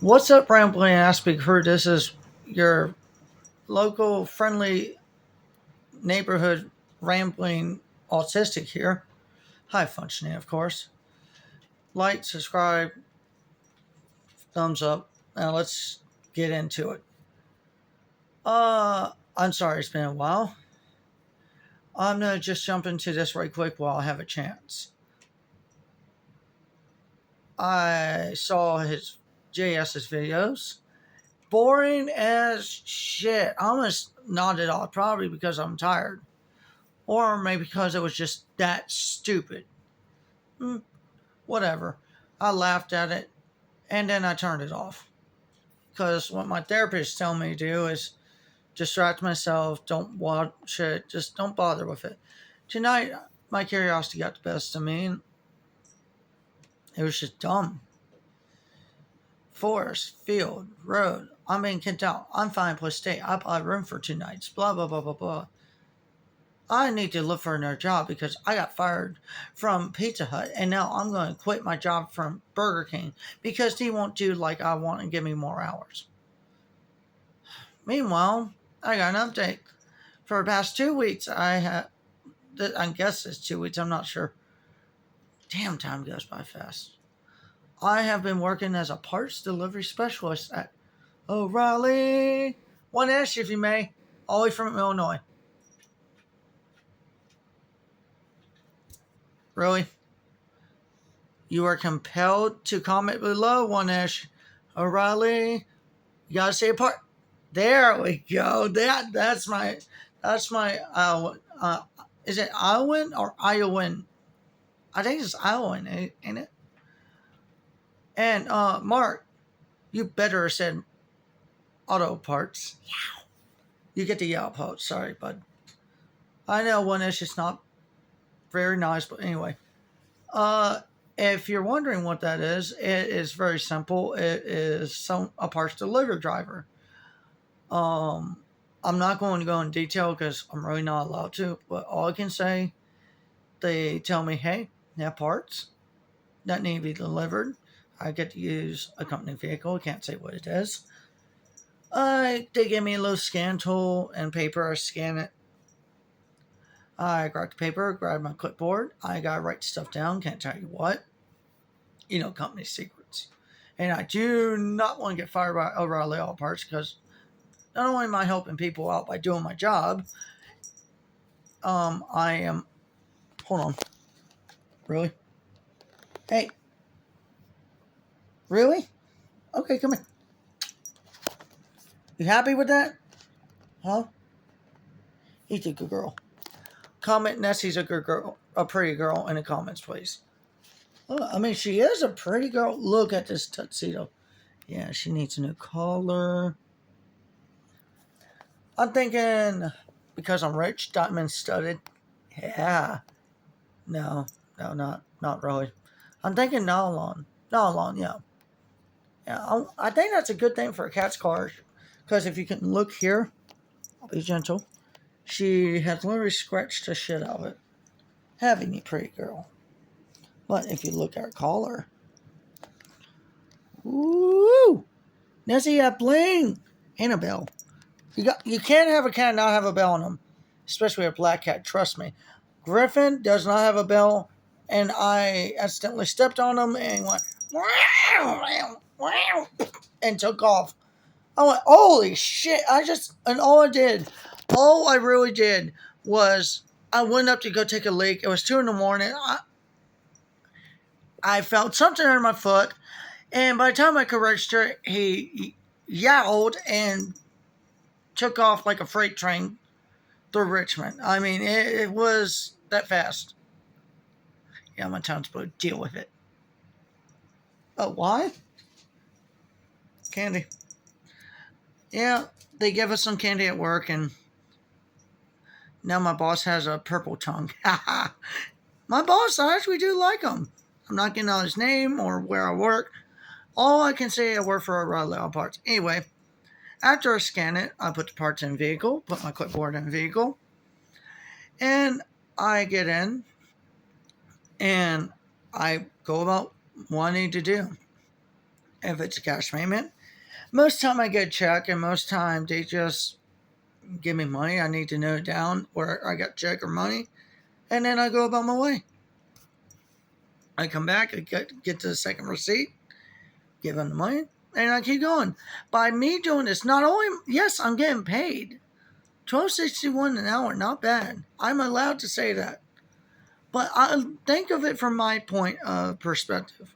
What's up, Rambling Aspie crew? This is your local friendly neighborhood rambling autistic here. High functioning, of course. Like, subscribe, thumbs up. Now let's get into it. I'm sorry it's been a while. I'm gonna just jump into this right quick while I have a chance. I saw his JS's videos. Boring as shit. I almost nodded off, probably because I'm tired. Or maybe because it was just that stupid. Hmm, whatever. I laughed at it and then I turned it off. Because what my therapist tell me to do is distract myself, don't watch it, just don't bother with it. Tonight, my curiosity got the best of me and it was just dumb. Forest, field, road. I'm being kicked out. I'm fine plus stay. I bought room for 2 nights. Blah, blah, blah, blah, blah. I need to look for another job because I got fired from Pizza Hut and now I'm going to quit my job from Burger King because he won't do like I want and give me more hours. Meanwhile, I got an update. For the past 2 weeks, I guess it's 2 weeks, I'm not sure. Damn, time goes by fast. I have been working as a parts delivery specialist at O'Reilly. One S, if you may, all the way from Illinois. Really? You are compelled to comment below, One S. O'Reilly. You gotta say a part. There we go. That's my is it Iowan or Iowan? I think it's Iowan, ain't it? And Mark, you better have said auto parts. You get the yell part. Sorry, bud. I know one is just not very nice, but anyway. Uh, if you're wondering what that is, it is very simple. It is a parts delivery driver. Um, I'm not going to go in detail because I'm really not allowed to. But all I can say, they tell me, "Hey, they have parts that need to be delivered." I get to use a company vehicle. I can't say what it is. They give me a little scan tool and paper. I scan it. I grab the paper, grab my clipboard. I gotta write stuff down. Can't tell you what. Company secrets. And I do not want to get fired by O'Reilly Auto Parts because not only am I helping people out by doing my job, I am. Hold on. Really? Hey. Really? Okay, come here. You happy with that? Huh? He's a good girl. Comment Nessie's a good girl, a pretty girl in the comments, please. Oh, I mean, she is a pretty girl. Look at this tuxedo. Yeah, she needs a new collar. I'm thinking because I'm rich, diamond studded. Yeah. No, no, not really. I'm thinking nylon. Nylon, yeah. Yeah, I think that's a good thing for a cat's car. Because if you can look here, I'll be gentle. She has literally scratched the shit out of it. Having a pretty girl. But if you look at her collar, woo! Nessie got bling! And a bell. You can't have a cat and not have a bell on them. Especially a black cat, trust me. Griffin does not have a bell, and I accidentally stepped on him and went wow, and took off. I went, holy shit! And all I really did was I went up to go take a leak. It was 2 in the morning. I felt something under my foot, and by the time I could register, he yowled and took off like a freight train through Richmond. I mean, it was that fast. Yeah, my townspeople deal with it. Oh, why? Candy. Yeah, they give us some candy at work, and now my boss has a purple tongue. My boss, I actually do like him. I'm not getting out his name or where I work. All I can say, I work for O'Reilly Auto Parts. Anyway, after I scan it, I put the parts in vehicle, put my clipboard in vehicle, and I get in, and I go about what I need to do. if it's a cash payment. Most time I get a check, and most time they just give me money. I need to note it down where I got check or money, and then I go about my way. I come back, I get to the second receipt, give them the money, and I keep going. By me doing this, not only yes, I'm getting paid $12.61 an hour, not bad. I'm allowed to say that, but I think of it from my point of perspective.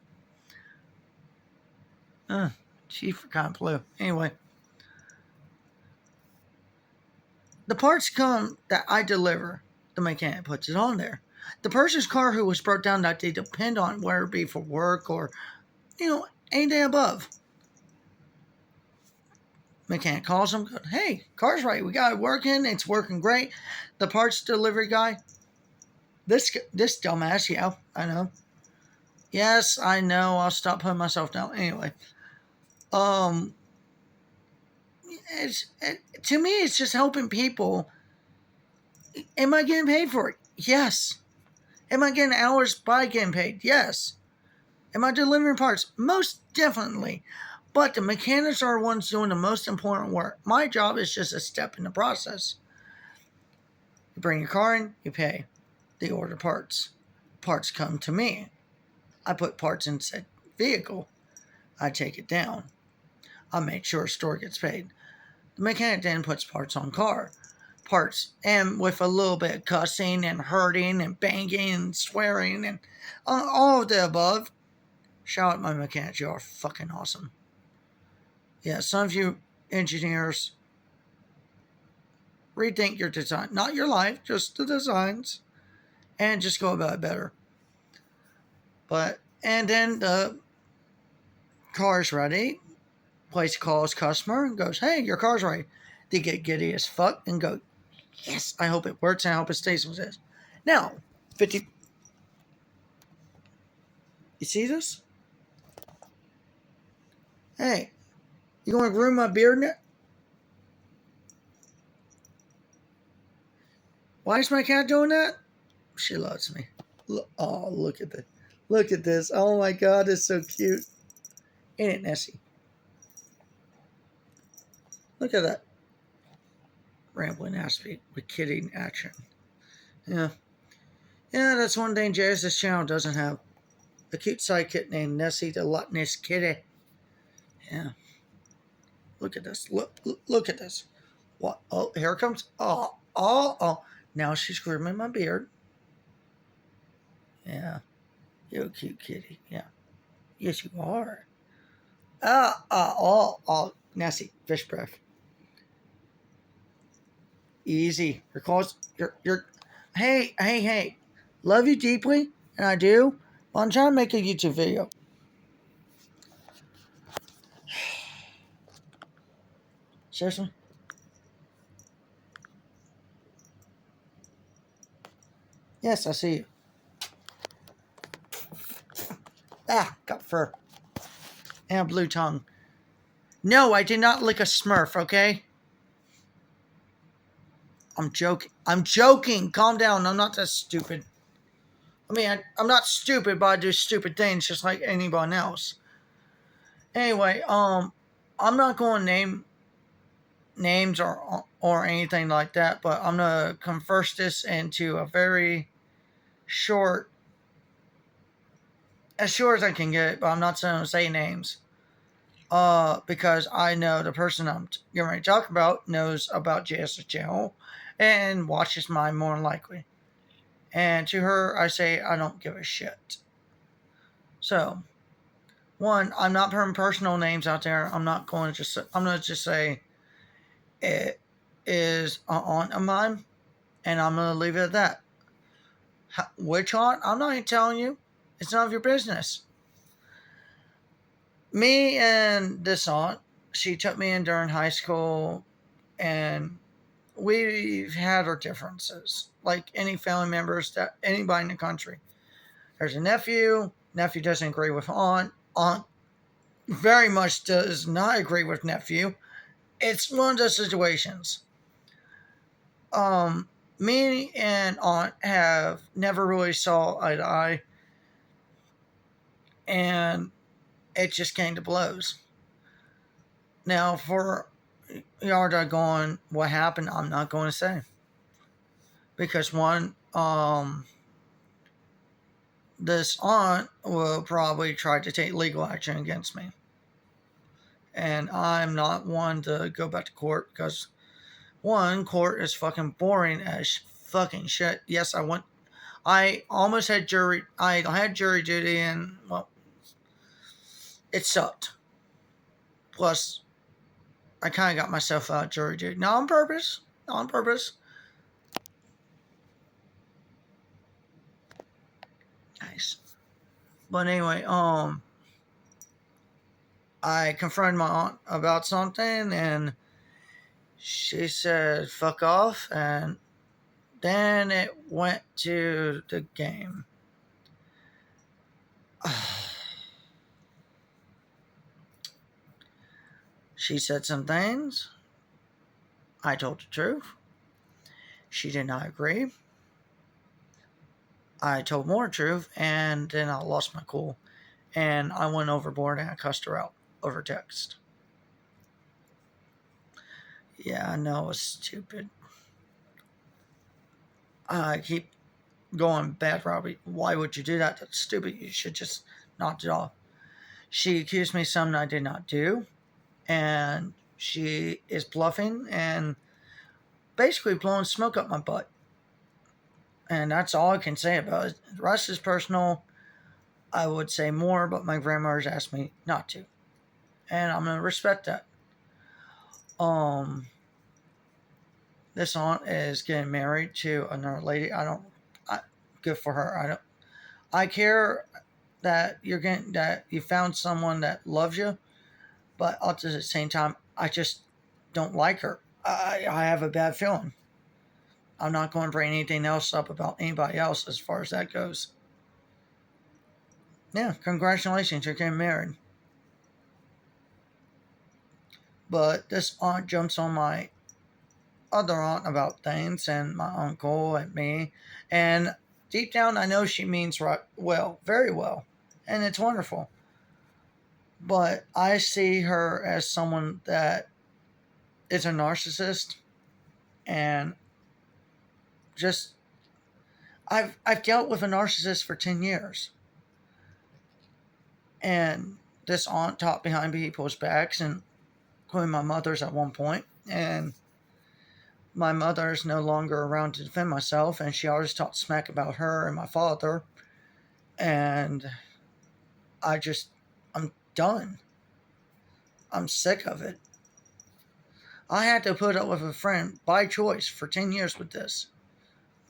Chief kind of flew. Anyway, the parts come that I deliver. The mechanic puts it on there. The person's car who was broke down that they depend on, whether it be for work or, anything above. Mechanic calls them, goes, hey, car's right. We got it working. It's working great. The parts delivery guy, this dumbass, yeah, I know. Yes, I know. I'll stop putting myself down. Anyway, um, to me, it's just helping people. Am I getting paid for it? Yes. Am I getting hours by getting paid? Yes. Am I delivering parts? Most definitely. But the mechanics are the ones doing the most important work. My job is just a step in the process. You bring your car in, you pay. They order parts. Parts come to me. I put parts in said vehicle. I take it down. I make sure a store gets paid. The mechanic then puts parts on car. Parts, and with a little bit of cussing and hurting and banging and swearing and all of the above. Shout out my mechanics, you are fucking awesome. Yeah, some of you engineers, rethink your design. Not your life, just the designs. And just go about it better. And then the car's ready. Place calls customer and goes, hey, your car's ready. They get giddy as fuck and go, yes, I hope it works and I hope it stays with this. Now, 50. You see this? Hey, you going to groom my beard now? Why is my cat doing that? She loves me. Oh, look at this. Look at this. Oh my God, it's so cute. Ain't it, Nessie? Look at that. Rambling ass feet with kitty action. Yeah. Yeah, that's one thing Jazz's channel doesn't have. A cute sidekick named Nessie the Loch Ness Kitty. Yeah. Look at this. Look at this. What? Oh, here it comes. Oh. Now she's grooming my beard. Yeah. You're a cute kitty. Yeah. Yes, you are. Nessie, fish breath. Easy. You're close. You're. Hey. Love you deeply, and I do. But I'm trying to make a YouTube video. Seriously? Yes, I see you. Got fur. And a blue tongue. No, I did not lick a Smurf, okay? I'm joking. Calm down. I'm not that stupid. I mean, I'm not stupid, but I do stupid things just like anyone else. Anyway, I'm not going to name names or anything like that, but I'm going to converse this into a very short, as short as I can get it, but I'm not going to say names. Because I know the person I'm going to talk about knows about JS's channel and watches mine more than likely. And to her, I say I don't give a shit. So, one, I'm not putting personal names out there. I'm going to just say it is an aunt of mine, and I'm going to leave it at that. Which aunt? I'm not even telling you. It's none of your business. Me and this aunt, she took me in during high school, and we've had our differences, like any family members, that anybody in the country. There's a nephew doesn't agree with aunt very much does not agree with nephew. It's one of those situations. Me and aunt have never really saw eye to eye, and it just came to blows. Now, for y'all that are going, what happened, I'm not going to say. Because one, this aunt will probably try to take legal action against me. And I'm not one to go back to court because, one, court is fucking boring as fucking shit. Yes, I almost had I had jury duty and, well, it sucked. Plus, I kind of got myself out of jury duty. Not on purpose. Not on purpose. Nice. But anyway, I confronted my aunt about something and she said, fuck off. And then it went to the game. She said some things. I told the truth. She did not agree. I told more truth, and then I lost my cool. And I went overboard and I cussed her out over text. Yeah, I know, it was stupid. I keep going, bad Robbie. Why would you do that? That's stupid. You should just knock it off. She accused me of something I did not do. And she is bluffing and basically blowing smoke up my butt. And that's all I can say about it. The rest is personal. I would say more, but my grandmother's asked me not to. And I'm going to respect that. This aunt is getting married to another lady. Good for her. I care that that you found someone that loves you, but at the same time, I just don't like her. I have a bad feeling. I'm not going to bring anything else up about anybody else as far as that goes. Yeah, congratulations, you're getting married. But this aunt jumps on my other aunt about things and my uncle and me. And deep down, I know she means right well, very well. And it's wonderful. But I see her as someone that is a narcissist. And just, I've dealt with a narcissist for 10 years. And this aunt talked behind people's backs, and including my mother's at one point. And my mother is no longer around to defend myself, and she always talked smack about her and my father. And I'm done. I'm sick of it. I had to put up with a friend by choice for 10 years with this.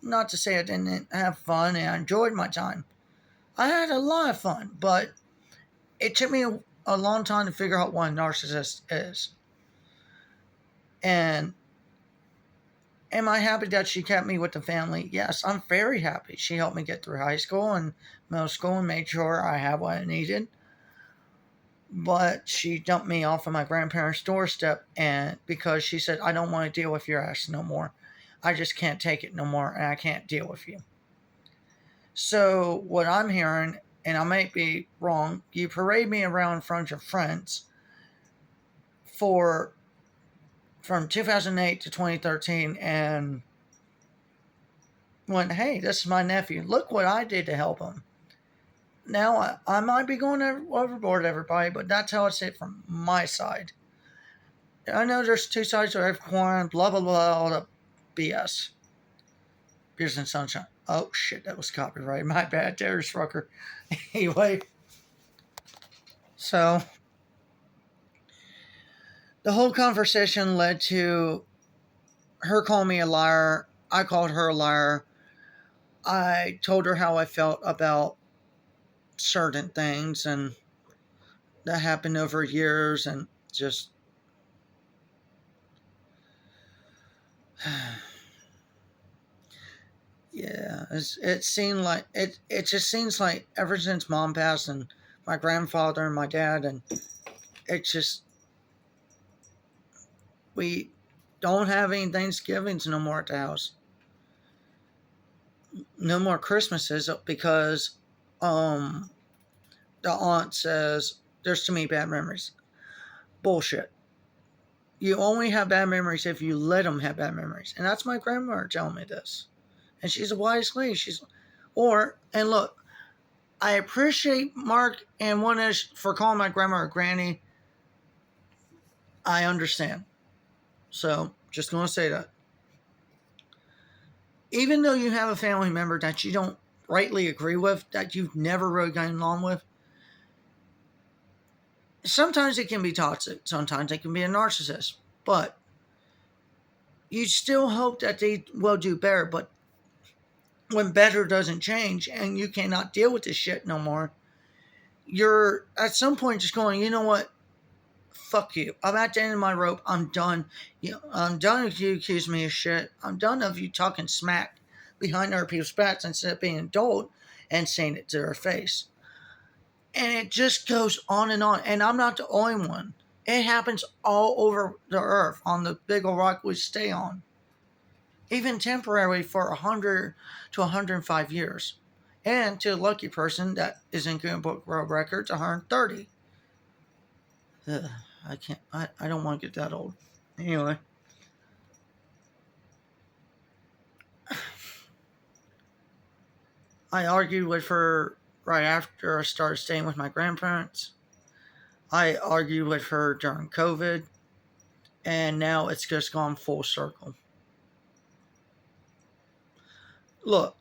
Not to say I didn't have fun and I enjoyed my time. I had a lot of fun, but it took me a long time to figure out what a narcissist is. And am I happy that she kept me with the family? Yes, I'm very happy. She helped me get through high school and middle school and made sure I had what I needed. But she dumped me off of my grandparents' doorstep, and because she said, I don't want to deal with your ass no more. I just can't take it no more, and I can't deal with you. So what I'm hearing, and I might be wrong, you parade me around in front of your friends from 2008 to 2013 and went, hey, this is my nephew. Look what I did to help him. Now, I might be going overboard, everybody, but that's how I see it from my side. I know there's two sides to every coin, blah, blah, blah, all the BS. Beers and Sunshine. Oh, shit, that was copyright. My bad, Darius Rucker. Anyway, so the whole conversation led to her calling me a liar. I called her a liar. I told her how I felt about certain things, and that happened over years, and just yeah, it seemed like it just seems like ever since mom passed and my grandfather and my dad, and it just, we don't have any Thanksgivings no more at the house, no more Christmases, because the aunt says, there's too many bad memories. Bullshit. You only have bad memories if you let them have bad memories. And that's my grandmother telling me this. And she's a wise lady. And look, I appreciate Mark and One Ish for calling my grandma or granny. I understand. So, just going to say that. Even though you have a family member that you don't rightly agree with, that you've never really gotten along with, sometimes it can be toxic. Sometimes it can be a narcissist. But you still hope that they will do better. But when better doesn't change and you cannot deal with this shit no more, you're at some point just going, you know what? Fuck you. I'm at the end of my rope. I'm done. I'm done if you accuse me of shit. I'm done of you talking smack behind other people's backs instead of being an adult and saying it to their face. And it just goes on and on. And I'm not the only one. It happens all over the earth on the big old rock we stay on. Even temporarily for 100 to 105 years. And to a lucky person that is in Guinness Book World Records, 130. Ugh, I can't, I don't want to get that old. Anyway. I argued with her right after I started staying with my grandparents. I argued with her during COVID. And now it's just gone full circle. Look,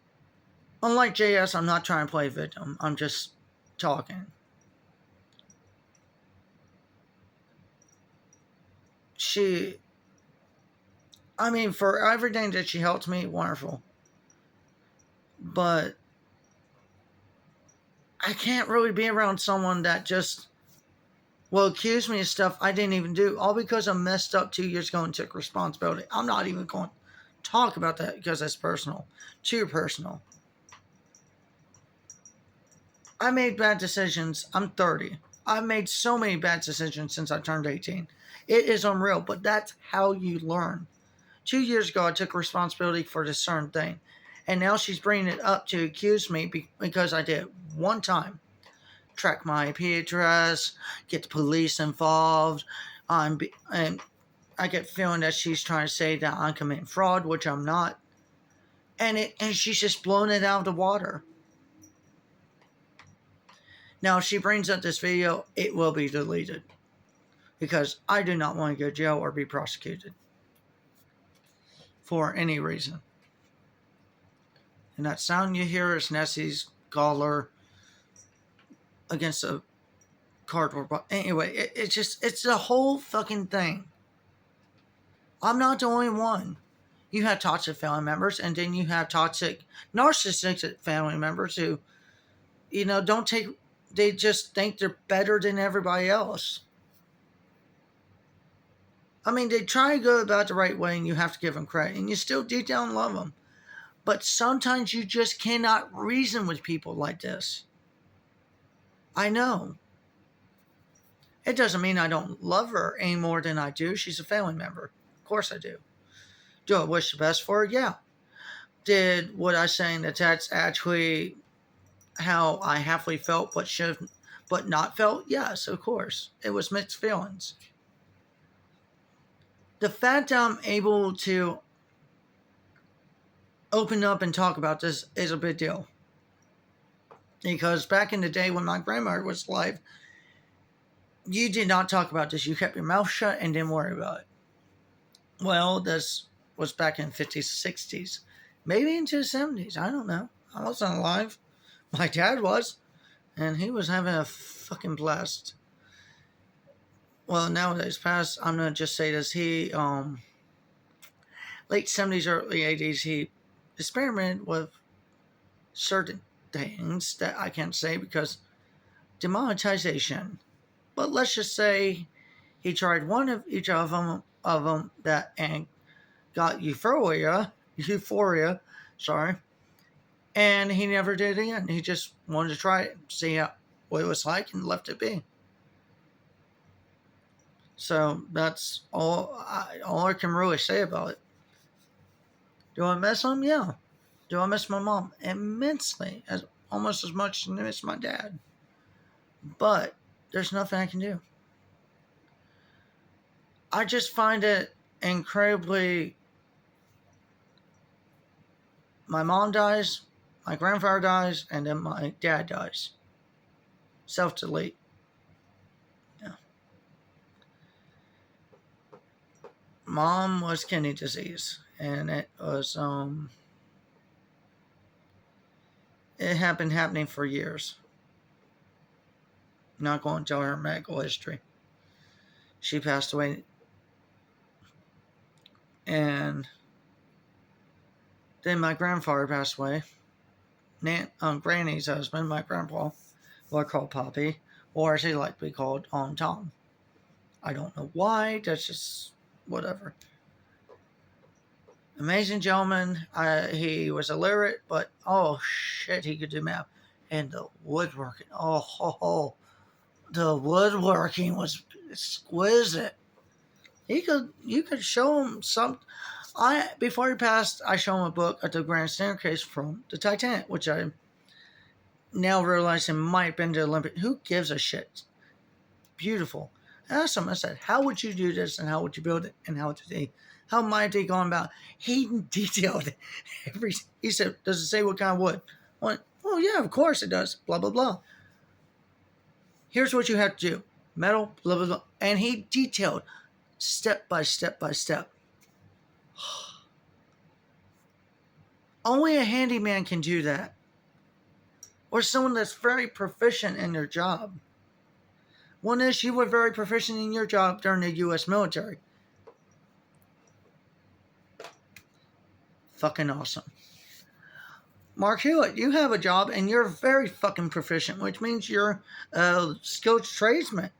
unlike JS, I'm not trying to play victim. I'm just talking. For everything that she helped me, wonderful. But I can't really be around someone that just will accuse me of stuff I didn't even do, all because I messed up 2 years ago and took responsibility. I'm not even going to talk about that because that's personal. Too personal. I made bad decisions. I'm 30. I've made so many bad decisions since I turned 18. It is unreal, but that's how you learn. 2 years ago, I took responsibility for this certain thing. And now she's bringing it up to accuse me because I did it one time. Track my IP address, get the police involved. And I get feeling that she's trying to say that I'm committing fraud, which I'm not. And she's just blowing it out of the water. Now, if she brings up this video, it will be deleted. Because I do not want to go to jail or be prosecuted. For any reason. And that sound you hear is Nessie's collar against a cardboard box. Anyway, it's the whole fucking thing. I'm not the only one. You have toxic family members, and then you have toxic narcissistic family members who, they just think they're better than everybody else. They try to go about the right way, and you have to give them credit, and you still deep down love them. But sometimes you just cannot reason with people like this. I know. It doesn't mean I don't love her any more than I do. She's a family member. Of course I do. Do I wish the best for her? Yeah. Did what I say in the text actually how I halfway felt but not felt? Yes, of course. It was mixed feelings. The fact that I'm able to open up and talk about this is a big deal. Because back in the day when my grandmother was alive, you did not talk about this. You kept your mouth shut and didn't worry about it. Well, this was back in the 50s, 60s. Maybe into the 70s. I don't know. I wasn't alive. My dad was. And he was having a fucking blast. Well, nowadays past, I'm going to just say this. He, late 70s, early 80s, he experimented with certain things that I can't say because demonetization. But let's just say he tried one of each of them that and got euphoria, and he never did it again. He just wanted to try it, see what it was like, and left it be. So that's all I can really say about it. Do I miss him? Yeah. Do I miss my mom? Immensely, almost as much as I miss my dad. But there's nothing I can do. I just find it incredibly. My mom dies, my grandfather dies, and then my dad dies. Self delete. Yeah. Mom was kidney disease, and it had been happening for years. Not going to tell her medical history. She passed away, and then my grandfather passed away. Granny's husband, my grandpa, who I call Poppy, or as he liked to be called, Tom. I don't know why. That's just whatever. Amazing gentleman. He was illiterate, but oh shit, he could do math. And the woodworking. Oh, the woodworking was exquisite. You could show him some. Before he passed, I showed him a book at the Grand Staircase from the Titanic, which I now realize it might have been the Olympic. Who gives a shit? Beautiful. I asked him, I said, how would you do this and how would you build it and how might they gone about? He detailed every. He said, does it say what kind of wood? I went, oh yeah, of course it does. Blah blah blah. Here's what you have to do. Metal, blah blah blah. And he detailed step by step by step. Only a handyman can do that. Or someone that's very proficient in their job. One is you were very proficient in your job during the U.S. military. Fucking awesome. Mark Hewitt, you have a job and you're very fucking proficient, which means you're a skilled tradesman.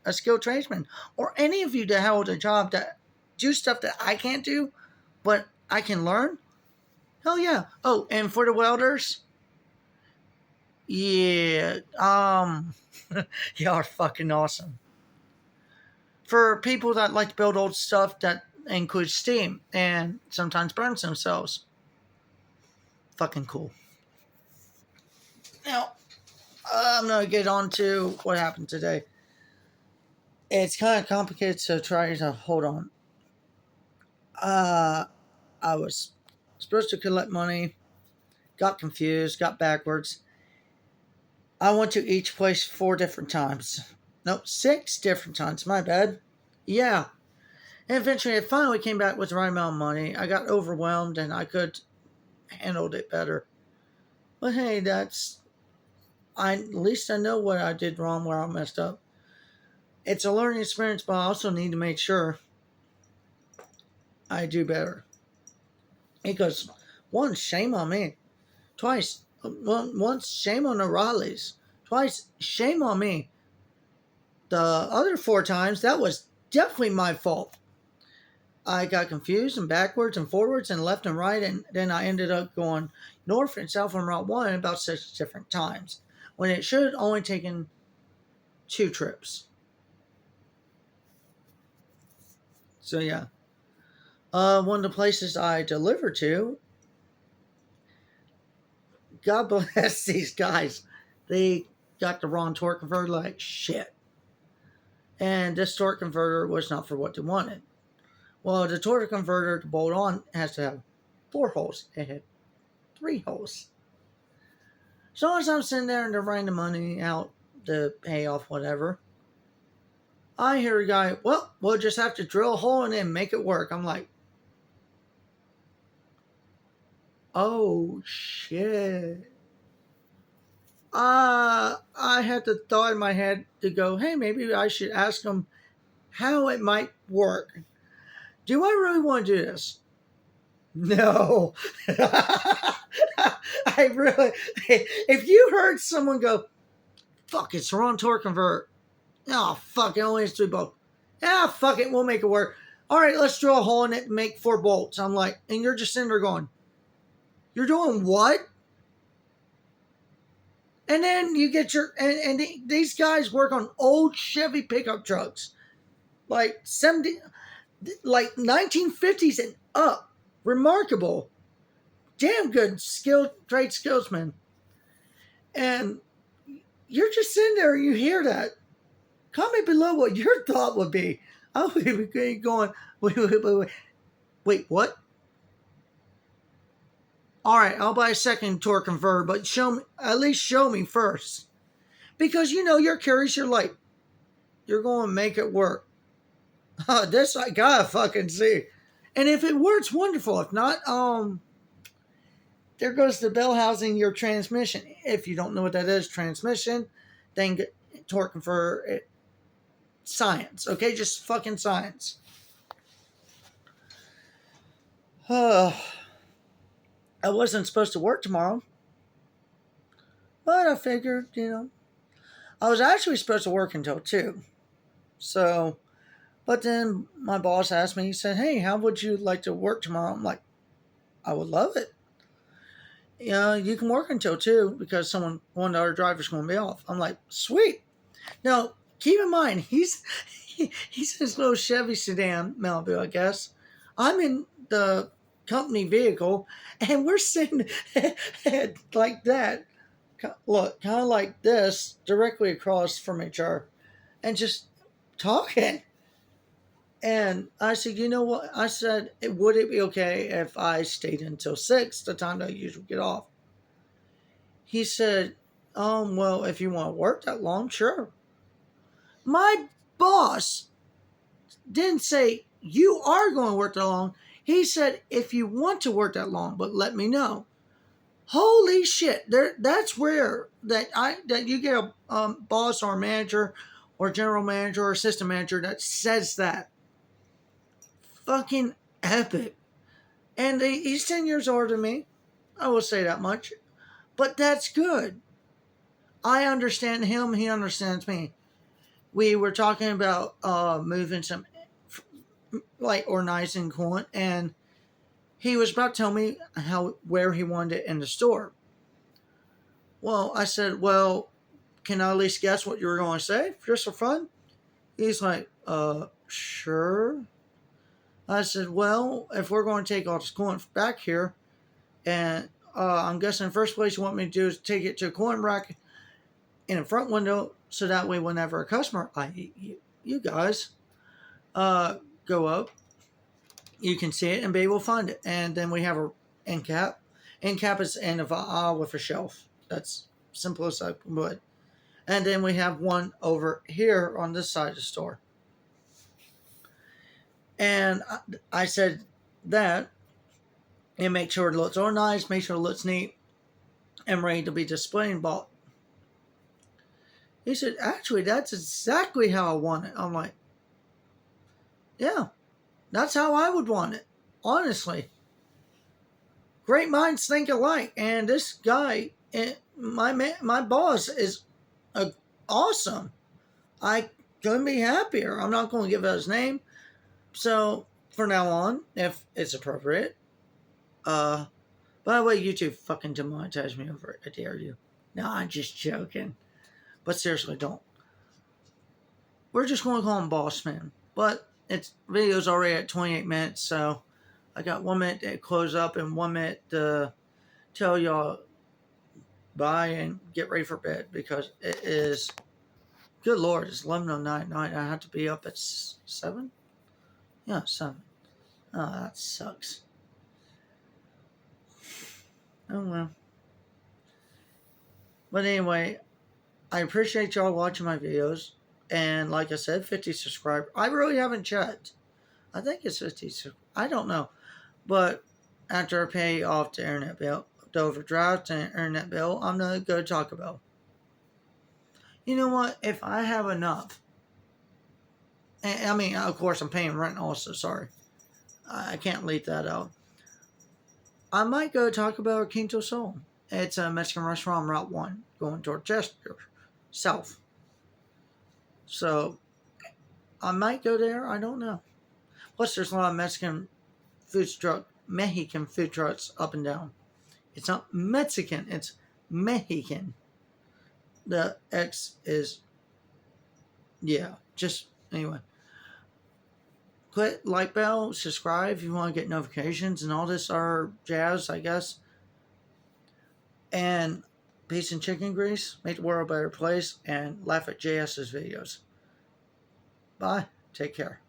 Or any of you that hold a job that do stuff that I can't do, but I can learn. Hell yeah. Oh, and for the welders, yeah, y'all are fucking awesome. For people that like to build old stuff that includes steam and sometimes burns themselves, fucking cool. Now, I'm going to get on to what happened today. It's kind of complicated, so try to hold on. I was supposed to collect money, got confused, got backwards. I went to each place 4 different times. No, 6 different times, my bad. Yeah. And eventually, I finally came back with the right amount of money. I got overwhelmed and I could handled it better. But hey, at least I know what I did wrong, where I messed up. It's a learning experience, but I also need to make sure I do better. Because once, shame on me. Twice, once, shame on the Raleighs. Twice, shame on me. The other 4 times, that was definitely my fault. I got confused and backwards and forwards and left and right, and then I ended up going north and south on Route 1 about 6 different times, when it should have only taken 2 trips. So yeah. One of the places I delivered to, God bless these guys. They got the wrong torque converter like shit. And this torque converter was not for what they wanted. Well, the torque converter to bolt on has to have 4 holes. It had 3 holes. So as I'm sitting there and they're writing the money out to pay off whatever, I hear a guy, well, we'll just have to drill a hole in it and make it work. I'm like, oh shit. I had the thought in my head to go, hey, maybe I should ask them how it might work. Do I really want to do this? No. I really, if you heard someone go, fuck, it's the wrong torque convert. Oh, fuck, it only has 3 bolts. Ah, fuck it, we'll make it work. All right, let's drill a hole in it and make 4 bolts. I'm like, and you're just sitting there going, you're doing what? And then you get these guys work on old Chevy pickup trucks. Like 1950s and up. Remarkable. Damn good trade skillsman. And you're just sitting there and you hear that. Comment below what your thought would be. I would be going, wait, what? All right, I'll buy a second torque converter, but at least show me first. Because you're curious, you're like, you're going to make it work. This I gotta fucking see. And if it works, wonderful. If not, there goes the bell housing your transmission. If you don't know what that is, transmission, then get torque converter. Science, okay? Just fucking science. I wasn't supposed to work tomorrow, but I figured, I was actually supposed to work until 2. So, but then my boss asked me, he said, hey, how would you like to work tomorrow? I'm like, I would love it. You can work until 2 because one of our drivers going to be off. I'm like, sweet. Now, keep in mind, he's his little Chevy sedan, Malibu, I guess. I'm in the company vehicle, and we're sitting like that. Look, kind of like this, directly across from each other, and just talking. And I said, you know what? I said, would it be okay if I stayed until 6, the time that I usually get off? He said, well, if you want to work that long, sure. My boss didn't say, you are going to work that long. He said, if you want to work that long, but let me know. Holy shit! That's rare that you get a boss or manager or general manager or assistant manager that says that. Fucking epic. And he's 10 years older than me. I will say that much. But that's good. I understand him. He understands me. We were talking about moving some, like, organizing coolant, and he was about to tell me where he wanted it in the store. Well, I said, well, can I at least guess what you were going to say, just for fun? He's like, sure. I said, well, if we're going to take all this coolant back here, and I'm guessing the first place you want me to do is take it to a coolant rack in a front window, so that way whenever a customer, you guys, go up, you can see it and be able to find it. And then we have a end cap. End cap is the end of an aisle with a shelf. That's simple as I would. And then we have one over here on this side of the store. And I said that, and make sure it looks organized, make sure it looks neat, and ready to be displayed and bought. He said, actually, that's exactly how I want it. I'm like, yeah, that's how I would want it, honestly. Great minds think alike, and this guy, my boss, is awesome. I couldn't be happier. I'm not going to give out his name, so for now on, if it's appropriate. By the way, YouTube fucking demonetize me over it. I dare you. No, I'm just joking. But seriously, don't. We're just going to call him Boss Man. But video's already at 28 minutes, so I got 1 minute to close up and 1 minute to tell y'all bye and get ready for bed, because it is, good Lord, it's 11:09 at night. I have to be up at 7? Yeah, 7. Oh, that sucks. Oh well. But anyway, I appreciate y'all watching my videos. And like I said, 50 subscribers. I really haven't checked. I think it's 50. I don't know. But after I pay off the internet bill, the overdraft and internet bill, I'm going to go to Taco Bell. You know what? If I have enough, I mean, of course, I'm paying rent also. Sorry. I can't leave that out. I might go to Taco Bell or Quinto Sol. It's a Mexican restaurant on Route 1 going toward Chester, south. So, I might go there. I don't know. Plus, there's a lot of Mexican food trucks up and down. It's not Mexican, it's Mexican. The X is, yeah, just, anyway. Click like bell, subscribe if you want to get notifications and all this are jazz, I guess. And peace and chicken grease, make the world a better place, and laugh at JS's videos. Bye. Take care.